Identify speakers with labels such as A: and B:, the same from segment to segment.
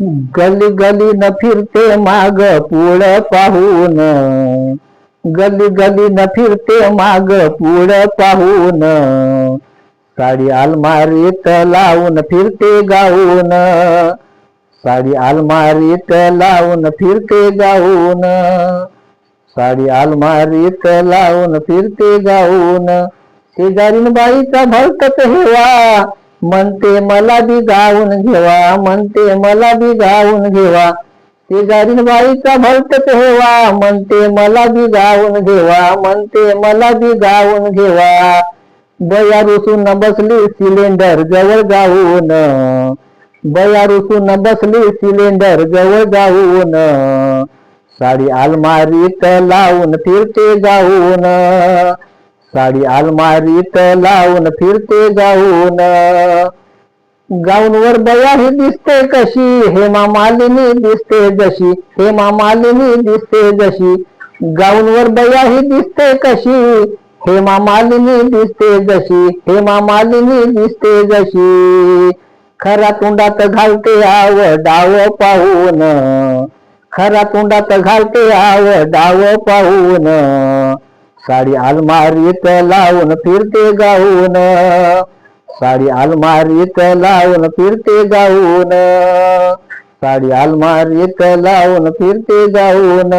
A: गली गली न फिरते माग पुढ पाहून, गली गली न फिरते माग पुढ पाहून, साडी अलमारीत लावून फिरते गाऊन, साडी अलमारीत लावून फिरते गाऊन, साडी अलमारीत लावून फिरते गाऊन, शेजारीन बाईचा भलतच हेवा, म्हणते मला बी गाऊन घेवा, म्हणते मला बी गाऊन घेवा, शेजारीन बाईचा भलतच हेवा, म्हणते मला बी गाऊन घेवा, म्हणते मला बी गाऊन घेवा, बया रुसून बसली सिलेंडर जवळ जाऊन, बया रुसून बसली सिलेंडर जवळ जाऊन, साडी अलमारीत लावून फिरते गाऊन, साडी अलमारीत लावून फिरते गाऊन, गाऊनवर बया ही दिसते कशी, हेमा मालिनी दिसते जशी, हेमा मालिनी दिसते जशी, गाऊनवर बया ही दिसते कशी, हेमा मालिनी दिसते जशी, हेमा मालिनी दिसते जशी, खरा तोंडात घालते आव डाव पाहून, खरा तोंडात घालते आव डाव पाहून, साडी अलमारीत लावून फिरते गाऊन, साडी अलमारीत लावून फिरते गाऊन, साडी अलमारीत लावून फिरते गाऊन,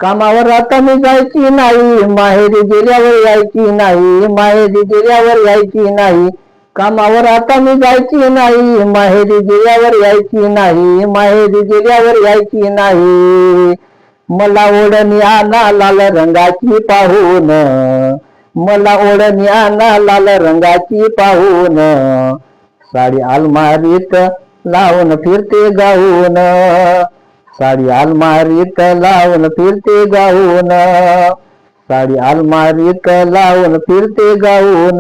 A: कामावर आता मी जायची नाही, माहेरी गेल्यावर यायची नाही, माहेरी गेल्यावर यायची नाही, कामावर आता मी जायची नाही, माहेरी गेल्यावर यायची नाही, माहेरी गेल्यावर यायची नाही, मला ओढणी आणा लाल रंगाची पाहून, मला ओढणी आणा लाल रंगाची पाहून, साडी अलमारीत लावून फिरते गाऊन, साडी अलमारीत लावून फिरते गाऊन, साडी अलमारीत लावून फिरते गाऊन,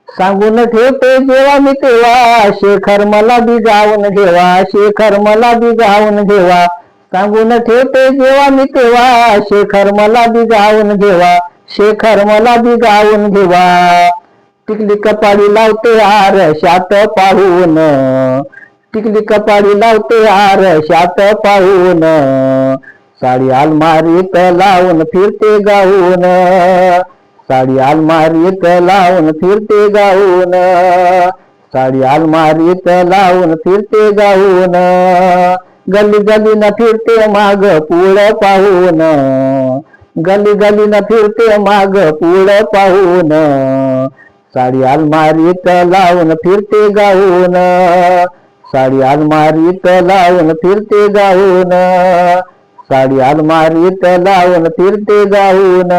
A: सांगून ठेवते जेव्हा मी तेव्हा, शेखर मला बी गाऊन घेवा, शेखर मला बी गाऊन घेवा, सांगून ठेवते जेव्हा मी तेव्हा, शेखर मला बी गाऊन घेवा, शेखर मला बी गाऊन घेवा, टिकली कपाळी लावते आरशात पाहून, टिकली कपाळी लावते आरशात पाहून, साडी अलमारीत लावून फिरते गाऊन, साडी अलमारीत लावून फिरते गाऊन, साडी अलमारीत लावून फिरते गाऊन, गली गली न फिरते माग पुढ पाहून, गली गली न फिरते माग पुढ पाहून, साडी अलमारीत लावून फिरते गाऊन, साडी अलमारीत लावून फिरते गाऊन, साडी अलमारीत लावून फिरते गाऊन.